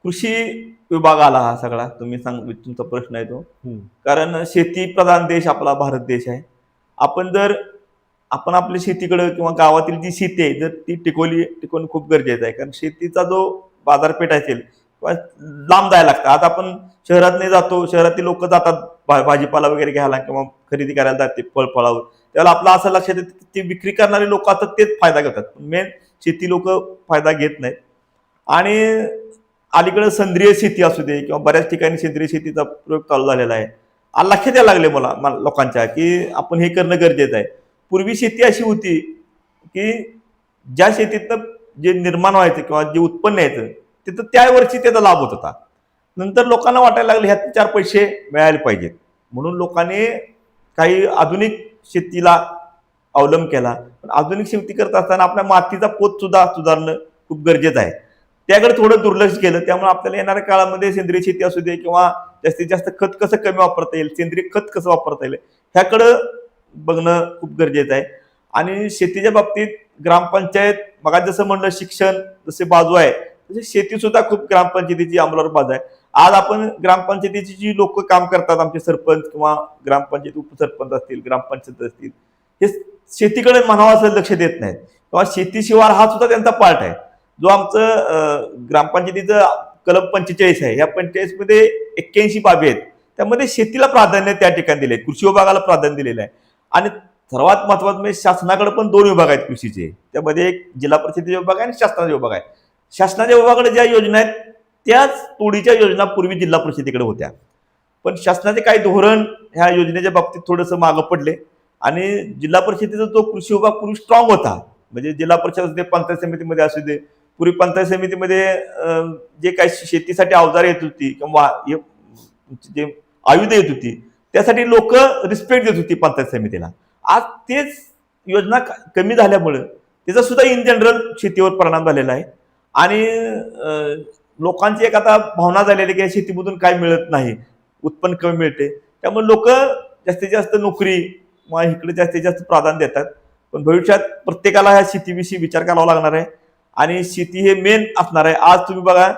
कृषी विभाग आला हा सगळा तुम्ही तुमचा प्रश्न आहे तो. हं. कारण शेती प्रधान देश आपला भारत देश आहे. आपण जर आपण आपल्या शेतीकडे किंवा गावातील जी शेती आहे जर ती टिकवणं खूप गरजेचं आहे. कारण शेतीचा जो बाजारपेठ असेल किंवा लांब जायला लागतं. आता आपण शहरात नाही जातो, शहरातील लोक जातात भाजीपाला वगैरे घ्यायला किंवा खरेदी करायला जाते फळफळावर. त्यावेळेला आपलं असं लक्षात येतं की ते विक्री करणारे लोक असतात तेच फायदा घेतात. मेन शेती लोक फायदा घेत नाहीत. आणि अलीकडे सेंद्रिय शेती असू दे किंवा बऱ्याच ठिकाणी सेंद्रिय शेतीचा प्रयोग चालू झालेला आहे. लक्षात यायला लागले मला लोकांच्या की आपण हे करणं गरजेचं आहे. पूर्वी शेती अशी होती की ज्या शेतीतनं जे निर्माण व्हायचं किंवा जे उत्पन्न यायचं तिथं त्या वर्षी त्याचा लाभ होत होता. नंतर लोकांना वाटायला लागले ह्यात 4 पैसे मिळायला पाहिजेत म्हणून लोकांनी काही आधुनिक शेतीला अवलंब केला. पण आधुनिक शेती करत असताना आपल्या मातीचा पोत सुद्धा सुधारणं खूप गरजेचं आहे. त्याकडे थोडं दुर्लक्ष केलं. त्यामुळे आपल्याला येणाऱ्या काळामध्ये सेंद्रिय शेती असू दे किंवा जास्तीत जास्त खत कसं कमी वापरता येईल, सेंद्रिय खत कसं वापरता येईल ह्याकडं बघणं खूप गरजेचं आहे. आणि शेतीच्या बाबतीत ग्रामपंचायत मग जसं म्हणलं शिक्षण जसे बाजू आहे तसे शेती सुद्धा खूप ग्रामपंचायतीची अंमलावर बाजू आहे. आज आपण ग्रामपंचायतीची जी लोक काम करतात आमचे सरपंच किंवा ग्रामपंचायत उपसरपंच असतील, ग्रामपंचायत असतील, हे शेतीकडे म्हणावं असं लक्ष देत नाहीत किंवा शेती शिवार हा सुद्धा त्यांचा पार्ट आहे. जो आमचं ग्रामपंचायतीचं कलम 45 आहे. या 45 मध्ये 81 बाबी आहेत. त्यामध्ये शेतीला प्राधान्य त्या ठिकाणी दिले, कृषी विभागाला प्राधान्य दिलेलं आहे. आणि सर्वात महत्वाचं म्हणजे शासनाकडे पण 2 विभाग आहेत कृषीचे. त्यामध्ये एक जिल्हा परिषदेचा विभाग आहे आणि शासनाचा विभाग आहे. शासनाच्या विभागाकडे ज्या योजना आहेत त्याच तोडीच्या योजना पूर्वी जिल्हा परिषदेकडे होत्या. पण शासनाचे काही धोरण ह्या योजनेच्या बाबतीत थोडंसं मागं पडले आणि जिल्हा परिषदेचा जो कृषी विभाग पूर्वी स्ट्रॉंग होता. म्हणजे जिल्हा परिषद असू दे, पंचायत समितीमध्ये असू दे, पूर्वी पंचायत समितीमध्ये जे काही शेतीसाठी अवजारे येत होती किंवा जे आयुध येत होती त्यासाठी लोक रिस्पेक्ट देत होती पंचायत समितीला. आज तेच योजना कमी झाल्यामुळं त्याचा सुद्धा इन जनरल शेतीवर परिणाम झालेला आहे. आणि लोकांची एक आता भावना झालेली की शेतीमधून काय मिळत नाही, उत्पन्न कमी मिळते. त्यामुळे लोक जास्तीत जास्त नोकरी किंवा इकडे जास्तीत जास्त प्राधान्य देतात. पण भविष्यात प्रत्येकाला ह्या शेतीविषयी विचार करावा लागणार आहे आणि शेती हे मेन असणार आहे. आज तुम्ही बघा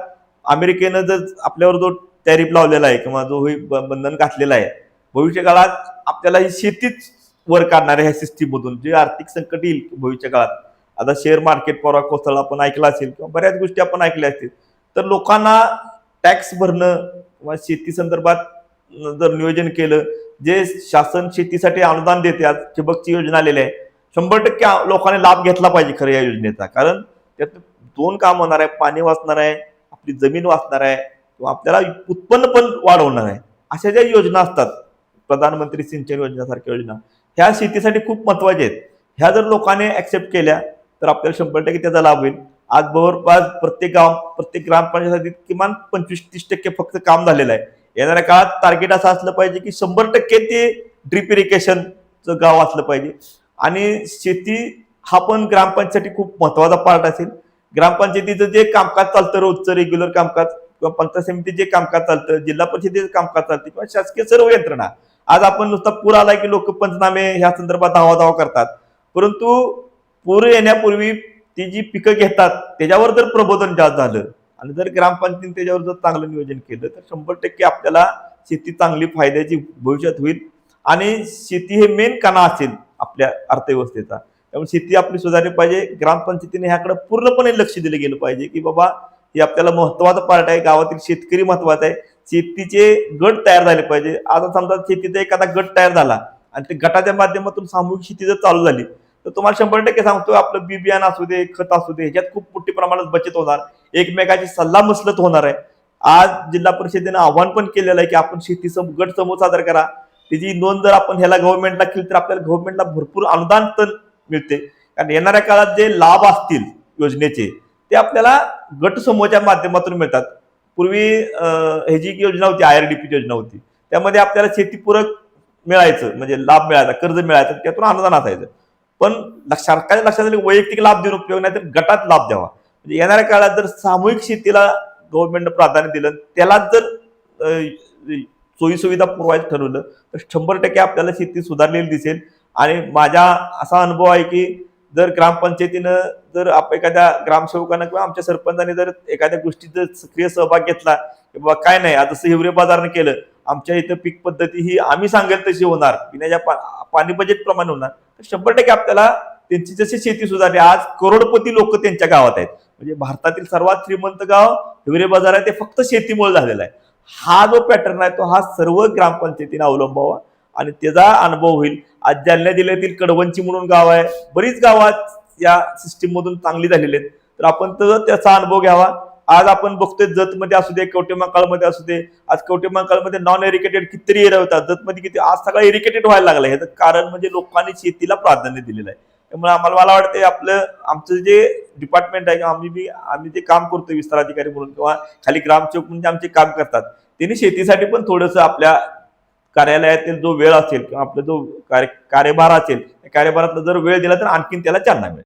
अमेरिकेनं जर आपल्यावर जो टॅरिफ लावलेला आहे किंवा जो बंधन घातलेला आहे, भविष्य काळात आपल्याला ही शेतीच वर काढणार आहे ह्या सिस्टीममधून. जे आर्थिक संकट येईल भविष्य काळात, आता शेअर मार्केट परवा कोसळला आपण ऐकलं असेल किंवा बऱ्याच गोष्टी आपण ऐकल्या असतील, तर लोकांना टॅक्स भरणं किंवा शेती संदर्भात जर नियोजन केलं, जे शासन शेतीसाठी अनुदान देते, आज ठिबकची योजना आलेली आहे, 100% लोकांनी लाभ घेतला पाहिजे खरं या योजनेचा. कारण त्यात 2 काम होणार आहे, पाणी वाचणार आहे, आपली जमीन वाचणार आहे किंवा आपल्याला उत्पन्न पण वाढवणार आहे. अशा ज्या योजना असतात प्रधानमंत्री सिंचन योजनेसारख्या योजना, ह्या शेतीसाठी खूप महत्वाच्या आहेत. ह्या जर लोकांनी ऍक्सेप्ट केल्या तर आपल्याला 100% त्याचा लाभ होईल. आज जवळपास प्रत्येक ग्रामपंचायतीत किमान 25-30% फक्त काम झालेलं आहे. येणाऱ्या काळात टार्गेट असं असलं पाहिजे की 100% ते ड्रिप इरिगेशनचं गाव असलं पाहिजे. आणि शेती हा पण ग्रामपंचायतीसाठी खूप महत्वाचा पार्ट असेल. ग्रामपंचायतीचं जे कामकाज चालतं रोजचं रेग्युलर कामकाज किंवा पंचायत समितीचे जे कामकाज चालतं, जिल्हा परिषदेचं कामकाज चालतं किंवा शासकीय सर्व यंत्रणा, आज आपण नुसता पूर आला की लोक पंचनामे ह्या संदर्भात धावाधावा करतात. परंतु पूर येण्यापूर्वी ती जी पिकं घेतात त्याच्यावर जर प्रबोधन जास्त झालं आणि जर ग्रामपंचायतीने त्याच्यावर जर चांगलं नियोजन केलं तर 100% आपल्याला शेती चांगली फायद्याची भविष्यात होईल. आणि शेती हे मेन कणा असेल आपल्या अर्थव्यवस्थेचा. त्यामुळे शेती आपली सुधारली पाहिजे. ग्रामपंचायतीने ह्याकडे पूर्णपणे लक्ष दिलं गेलं पाहिजे की बाबा हे आपल्याला महत्वाचं पार्ट आहे. गावातील शेतकरी महत्वाचा आहे. शेतीचे गट तयार झाले पाहिजे. आता समजा शेतीचा एखादा गट तयार झाला आणि ते गटाच्या माध्यमातून सामूहिक शेती जर चालू झाली तर तुम्हाला 100% सांगतो आपलं बी बियाणं असू दे, खत असू दे, ह्याच्यात खूप मोठी प्रमाणात बचत होणार, एकमेकाची सल्ला मसलत होणार आहे. आज जिल्हा परिषदेनं आव्हान पण केलेलं आहे की आपण शेती गट समूह सादर करा. त्याची नोंद जर आपण ह्याला गव्हर्नमेंटला केली तर आपल्याला गव्हर्नमेंटला भरपूर अनुदान तर मिळते. कारण येणाऱ्या काळात जे लाभ असतील योजनेचे ते आपल्याला गट समूहाच्या माध्यमातून मिळतात. पूर्वी ही जी योजना होती IRDP योजना होती त्यामध्ये आपल्याला शेतीपूरक मिळायचं, म्हणजे लाभ मिळायचा, कर्ज मिळायचं, त्यातून अनुदान असायचं. पण सरकारच्या लक्षात आलं वैयक्तिक लाभ देऊन उपयोग नाही तर गटात लाभ द्यावा. म्हणजे येणाऱ्या काळात जर सामूहिक शेतीला गव्हर्नमेंटनं प्राधान्य दिलं, त्यालाच जर सोयी सुविधा पुरवायचं ठरवलं तर 100% आपल्याला शेती सुधारलेली दिसेल. आणि माझा असा अनुभव आहे की जर ग्रामपंचायतीनं जर एखाद्या ग्रामसेवकानं किंवा आमच्या सरपंचाने जर एखाद्या गोष्टीत जर सक्रिय सहभाग घेतला की बाबा काय नाही, आता जसं हिवरे बाजारनं केलं, आमच्या इथं पीक पद्धती ही आम्ही सांगेल तशी होणार, पिण्याच्या पाणी बजेट प्रमाणे होणार, तर 100% आपल्याला त्यांची जशी शेती सुधारली. आज करोडपती लोक त्यांच्या गावात आहेत. म्हणजे भारतातील सर्वात श्रीमंत गाव हिवरे बाजार आहे, ते फक्त शेतीमुळे झालेलं आहे. हा जो पॅटर्न आहे तो हा सर्व ग्रामपंचायतीने अवलंबावा आणि त्याचा अनुभव होईल. आज जालना जिल्ह्यातील कडवंची म्हणून गाव आहे, बरीच गावात या सिस्टीम मधून चांगली झालेली आहेत, तर आपण त्याचा अनुभव घ्यावा. आज आपण बघतोय जतमध्ये असू दे, कवठेमहांकाळमध्ये असू दे, आज कवठेमहांकाळमध्ये नॉन इरिगेटेड कितीतरी एरिया होतात, जतमध्ये किती, आज सगळं इरिगेटेड व्हायला लागलं. ह्याचं कारण म्हणजे लोकांनी शेतीला प्राधान्य दिलेलं आहे. त्यामुळे मला वाटतं आमचं जे डिपार्टमेंट आहे, आम्ही जे काम करतो विस्तार अधिकारी म्हणून किंवा खाली ग्रामसेवक म्हणजे आमचे काम करतात, त्यांनी शेतीसाठी पण थोडंसं आपल्या कार्यालयातील जो वेळ असेल किंवा आपला जो कार्यभार असेल, त्या कार्यभारातला जर वेळ दिला तर आणखीन त्याला चालना मिळेल.